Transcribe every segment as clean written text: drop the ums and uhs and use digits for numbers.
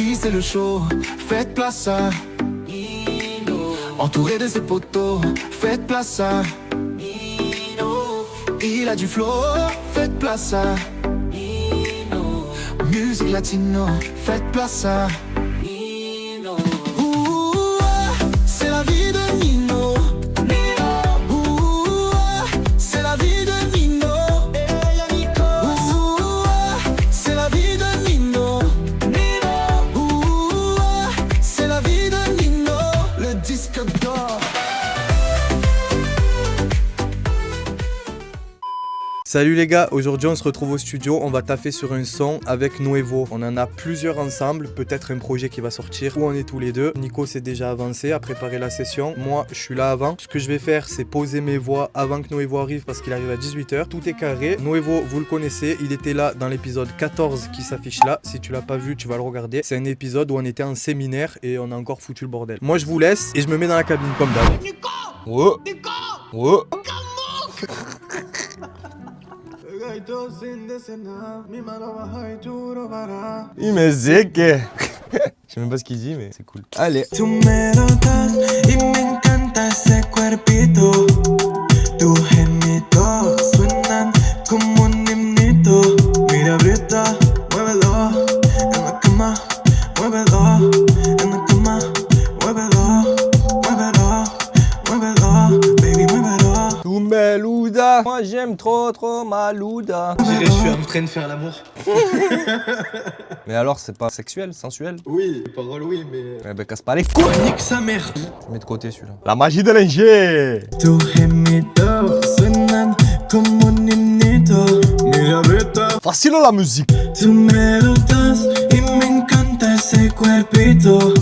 vie c'est le show, faites place à Nino. Entouré de ses potos, faites place à Nino. Il a du flow, faites place à Nino. Musique latino, faites place à Nino. C'est la vie de Nino. C'est la vie de Nino. C'est la vie de Nino. C'est la vie de Nino. Le disque d'or. Salut les gars, aujourd'hui on se retrouve au studio, on va taffer sur un son avec Nuevo. On en a plusieurs ensemble, peut-être un projet qui va sortir où on est tous les deux. Nico s'est déjà avancé à préparer la session, moi je suis là avant. Ce que je vais faire c'est poser mes voix avant que Nuevo arrive parce qu'il arrive à 18h. Tout est carré, Nuevo vous le connaissez, il était là dans l'épisode 14 qui s'affiche là. Si tu l'as pas vu tu vas le regarder. C'est un épisode où on était en séminaire et on a encore foutu le bordel. Moi je vous laisse et je me mets dans la cabine comme d'hab. Nico! Oh. Nico! Oh. Il me dit que... Je sais même pas ce qu'il dit mais c'est cool. Allez. Tú me notas y me encanta ese cuerpito. Tus gemidos suenan como un himnito. Mira, aprieta, muévelo en la cama, muévelo en la cama, muévelo, muévelo, muévelo, baby, muévelo. Tout Malouda. Moi j'aime trop Malouda. Je suis en train de faire l'amour. Mais alors c'est pas sexuel, sensuel? Oui, les paroles oui, mais... Eh ben casse pas les couilles. Nique sa mère. Je mets de côté celui-là. La magie de l'ingé. Tus gemidos suenan como un himnito. Mira, aprieta. Facile la musique. Tú me notas y me encanta ese cuerpito.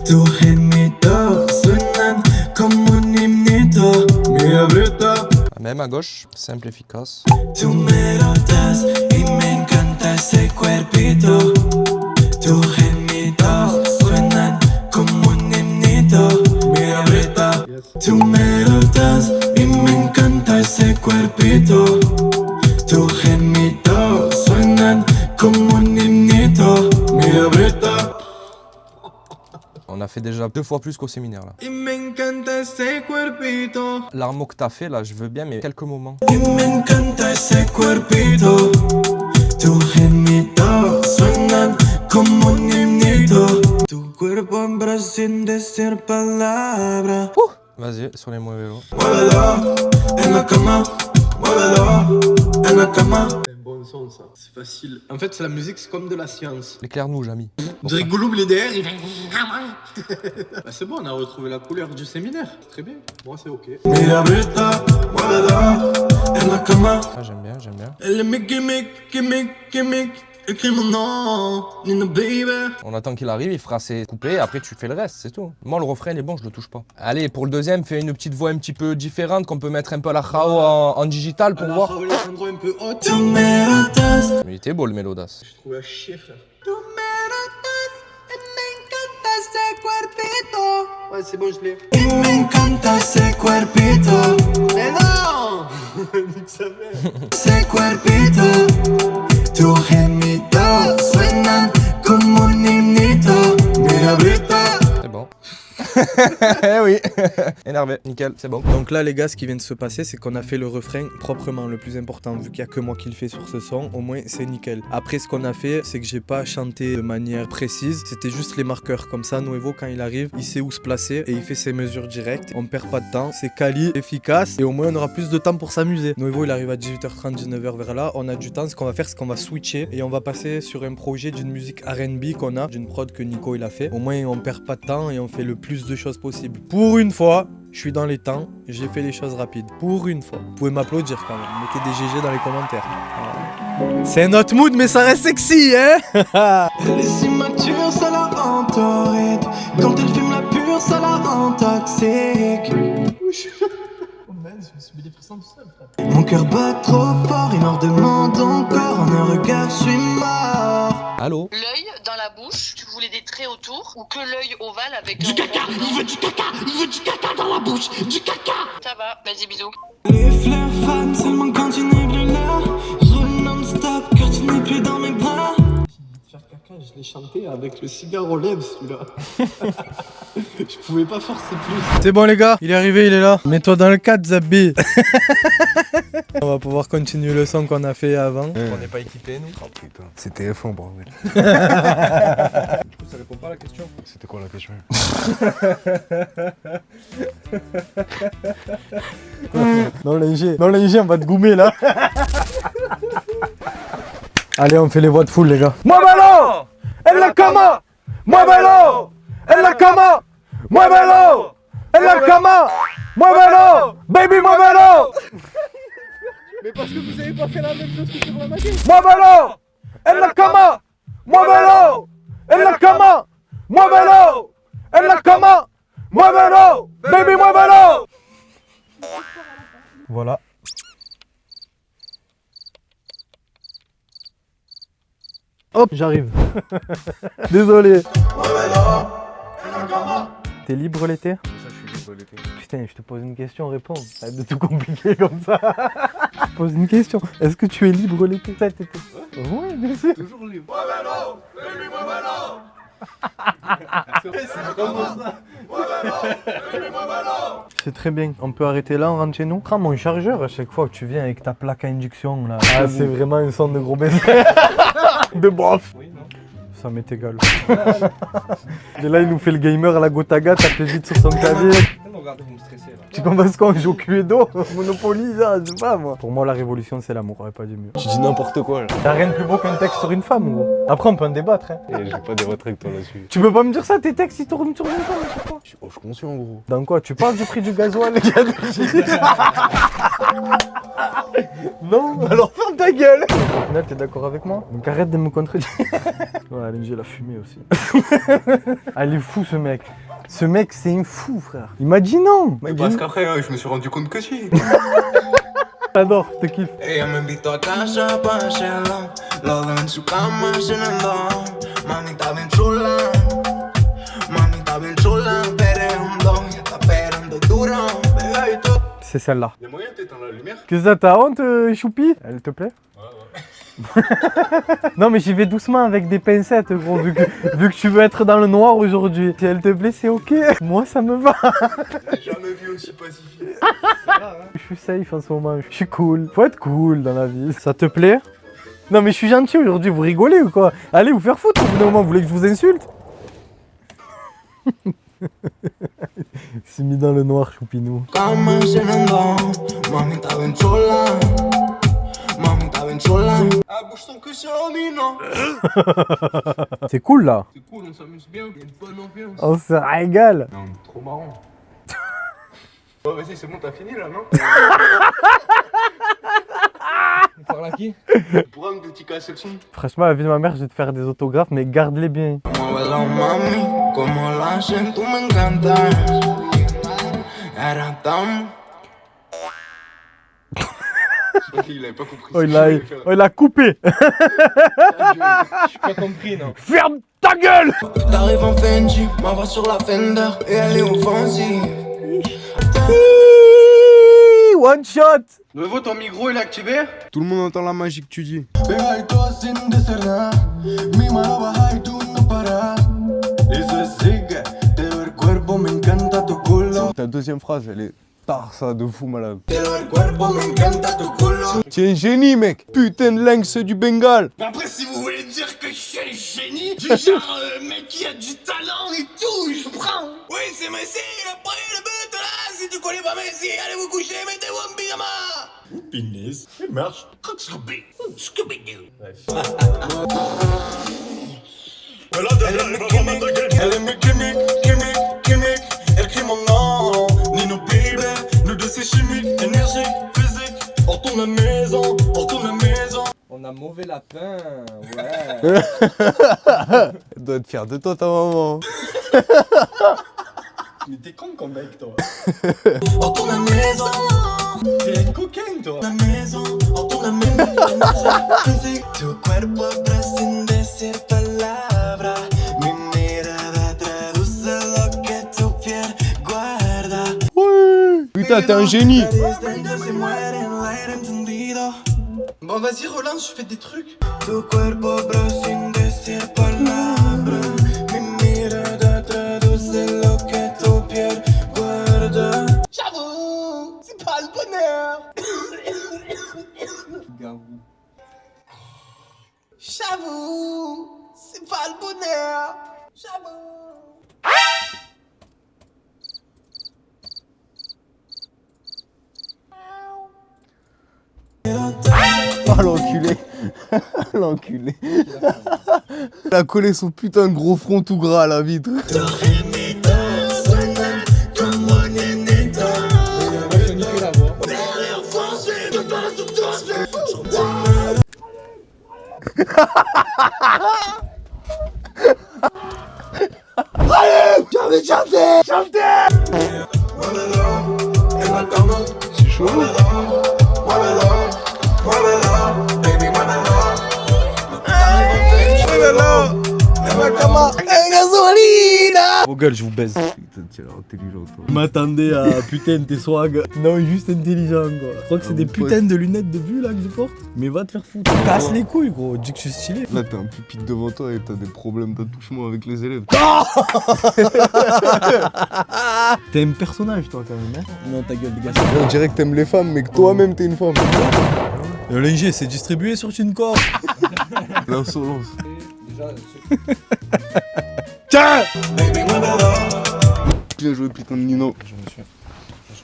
Tus gemidos suenan como un himnito. Mira, aprieta. Même à gauche, simple, efficace. Tú me notas y me encanta ese cuerpito. Tus gemidos suenan como un himnito. Mira, aprieta. Tú me notas y me encanta ese cuerpito. Tus gemidos suenan como un himnito. Mira, aprieta. On a fait déjà 2 fois plus qu'au séminaire là. Y me encanta ese cuerpito. L'armo que t'as fait là, je veux bien, mais quelques moments. Y me encanta ese cuerpito. Tus gemidos suenan como un himnito. Tu cuerpo habla sin decir palabra. Vas-y, sur les mauvais vélos. Muévelo en la cama, muévelo en la cama. C'est un bon son ça, c'est facile. En fait, c'est la musique, c'est comme de la science. Éclaire-nous, Jamy. On dirait Gouloum, il est derrière, il... Bah, c'est bon, on a retrouvé la couleur du séminaire. C'est très bien, moi c'est ok. Mira, aprieta, muévelo en la cama. Ah, j'aime bien, j'aime bien. Elle me gimmick. Écris mon nom, Nina baby. On attend qu'il arrive, il fera ses couplets, après tu fais le reste, c'est tout. Moi, le refrain, il est bon, je le touche pas. Allez, pour le deuxième, fais une petite voix un petit peu différente, qu'on peut mettre un peu à la Rao en digital pour voir. On va les endroits un peu hautes. Tú me notas. Mais il était beau, le Mélodas. Je trouve à chier, frère. Tú me notas y me encanta ese cuerpito. Ouais, c'est bon, je l'ai. Y me encanta ese cuerpito. Mais non. Nique sa mère. Ese cuerpito. Tus gemidos suenan como un himnito. Mira, aprieta. C'est bon. Eh oui, énervé, nickel, c'est bon. Donc là les gars, ce qui vient de se passer, c'est qu'on a fait le refrain proprement, le plus important, vu qu'il n'y a que moi qui le fais sur ce son, au moins c'est nickel. Après ce qu'on a fait, c'est que j'ai pas chanté de manière précise, c'était juste les marqueurs, comme ça Nuevo quand il arrive, il sait où se placer et il fait ses mesures directes, on perd pas de temps, c'est quali, efficace et au moins on aura plus de temps pour s'amuser. Nuevo il arrive à 18h30, 19h vers là, on a du temps, ce qu'on va faire c'est qu'on va switcher et on va passer sur un projet d'une musique R&B qu'on a, d'une prod que Nico il a fait, au moins on perd pas de temps et on fait le plus de choses possibles. Pour une fois, je suis dans les temps, j'ai fait les choses rapides. Pour une fois. Vous pouvez m'applaudir quand même, mettez des GG dans les commentaires. Voilà. C'est notre mood mais ça reste sexy, hein. Elle est immature, ça la rend torride. Quand elle fume la pure, ça la rend toxique. Oh man, je me suis mis des frissons tout seul, frère. Mon cœur bat trop fort, il m'en redemande encore. En un regard, je suis mort. Allô? L'œil dans la bouche, tu voulais des traits autour ou que l'œil ovale avec Du caca, il veut du caca dans la bouche, du caca. Ça va, vas-y bisous. Les fleurs fanent seulement quand tu n'es plus là. Je roule non-stop car tu n'es plus dans mes bras. Faire caca. Quand je l'ai chanté avec le cigare aux lèvres, celui-là. Je pouvais pas forcer plus. C'est bon les gars, il est arrivé, il est là. Mets-toi dans le cadre, Zabi. On va pouvoir continuer le son qu'on a fait avant. On n'est pas équipés nous. Oh putain, c'était F1 bordel. Du coup, ça répond pas à la question. C'était quoi la question? Non l'ingé, on va te goumer là. Allez, on fait les voix de foule les gars. Muévelo, en la cama. Muévelo, en la cama. Muévelo, en la cama. Muévelo, baby muévelo. Mais parce que vous avez pas fait la même chose que sur la maquette. Muévelo, en la cama. Muévelo, en la cama. Muévelo, en la cama. Muévelo, baby muévelo. Voilà. Hop, j'arrive. Désolé. T'es libre l'été? Ça, je suis libre l'été. Putain, je te pose une question, réponds. Arrête de tout compliquer comme ça. Je te pose une question. Est-ce que tu es libre l'été? Cet été? Oui, bien sûr. Toujours libre. C'est très bien. On peut arrêter là, on rentre chez nous. Prends mon chargeur à chaque fois que tu viens avec ta plaque à induction là. Ah, c'est vraiment un son de gros baiser. De bof. Oui, non. Ça m'est égal. Et là, il nous fait le gamer à la Gotaga, tape vite sur son clavier. Regardez, vous me stressez là. Tu commences quand on joue au Cluedo, Monopoly, ça, je sais pas moi. Pour moi, la révolution, c'est l'amour, j'aurais pas dit mieux. Tu dis n'importe quoi là. Y'a rien de plus beau qu'un texte sur une femme, gros. Après, on peut en débattre, hein. Et je vais pas débattre avec toi là-dessus. Tu peux pas me dire ça, tes textes, ils tournent sur une femme, je sais pas. Je suis conscient gros. Dans quoi? Tu parles du prix du gasoil, les gars? Non, alors ferme ta gueule. Au final, t'es d'accord avec moi? Donc arrête de me contredire. Ouais, LNG, l'a fumé aussi. Ah, il est fou, ce mec. Ce mec, c'est un fou, frère. Il m'a dit non. Il m'a dit Parce non. qu'après, je me suis rendu compte que si. J'adore, je te kiffe. Ella me invitó a casa pa' hacerlo. Los dos en su cama cenando. Mami está bien chula. Mami está bien chula. Perreando. Y está perreando duro. Pegadito. C'est celle-là. Y'a moyen de t'éteindre la lumière? Qu'est-ce que t'as honte, Choupi? Elle te plaît? Non mais j'y vais doucement avec des pincettes gros vu que tu veux être dans le noir aujourd'hui. Si elle te plaît c'est ok. Moi ça me va. J'ai jamais vu aussi pacifique. Je suis safe en ce moment. Je suis cool. Faut être cool dans la vie. Ça te plaît? Non mais je suis gentil aujourd'hui. Vous rigolez ou quoi? Allez vous faire foutre au bout d'un moment. Vous voulez que je vous insulte? C'est mis dans le noir Choupinou. Cama cenando. Mami está bien chula. Mami está bien chula. Ah, bouge ton cul sur non. C'est cool là. C'est cool, on s'amuse bien. Il y a une bonne ambiance. On se régale. Non, trop marrant. Bon, vas-y, c'est bon, t'as fini là, non? On parle à qui? Tu pourras me dédicacer le son? Franchement la vie de ma mère je vais te faire des autographes mais garde-les bien. Muévelo, mami, como lo hacen, tú me encantas. Era tan. Il avait pas compris. Oh il a coupé. J'ai pas compris, non. Ferme ta gueule. T'arrives en Fendi, ma voix sur la Fender, et elle est offensive. One shot. Nouveau, ton micro il est activé? Tout le monde entend la magie que tu dis. Pegadito sin decir nada, mi mano baja y tú no paras. Y se sigue, te veo el cuerpo, me encanta tu culo. Ta deuxième phrase, elle est tarsa de fou malade. Te veo el cuerpo, me encanta tu culo. Tu es un génie, mec. Putain de lynx du Bengale. Après, si vous voulez dire que je suis un génie, du genre mec qui a du talent et tout, je prends. Oui, c'est Messi, le premier de but là. Si tu connais pas Messi, allez vous coucher, mettez-vous en pyjama. Pinaise, il marche. Scooby-Doo. Elle aime chimique, elle crie mon nom. Nino Baby, nous deux c'est chimique, énergique, physique. On tourne la maison, on tourne la maison. On a mauvais lapin, ouais. Elle doit être fière de toi, ta maman. Mais t'es con comme mec, toi. On tourne la maison, T'es une coquine, toi. la maison, on tourne la maison, énergique, physique. Tu cuerpo habla sin decir palabra. Mi mirada traduce lo que tu piel guarda. Ouais. Putain, t'es un génie. Bon vas-y relance, je fais des trucs. Tu cuerpo habla sin decir palabra. pas le bonheur. J'avoue, c'est pas le bonheur. J'avoue. Oh l'enculé. L'enculé. Il a collé son putain de gros front tout gras à la vitre. C'est chaud. Vos gueules, je vous baise. Putain, tu es intelligent toi. Je m'attendais à putain tes swag. Non, juste intelligent quoi. Je crois que c'est des putains de lunettes de vue là que je porte. Mais va te faire foutre. Casse les couilles gros, dis que je suis stylé. Là t'as un pupitre devant toi et t'as des problèmes d'attouchement avec les élèves. T'es un personnage toi quand même, hein. Non, ta gueule, dégage. On dirait que t'aimes les femmes mais que toi-même t'es une femme. Le linge c'est distribué sur une corde. L'insolence. Tiens. Bien joué putain de Nino.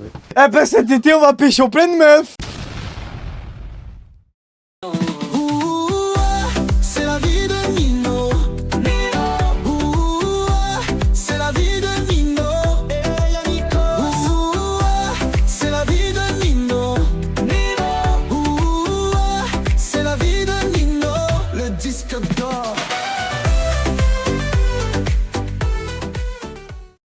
Eh ben cet été on va pêcher plein de meufs.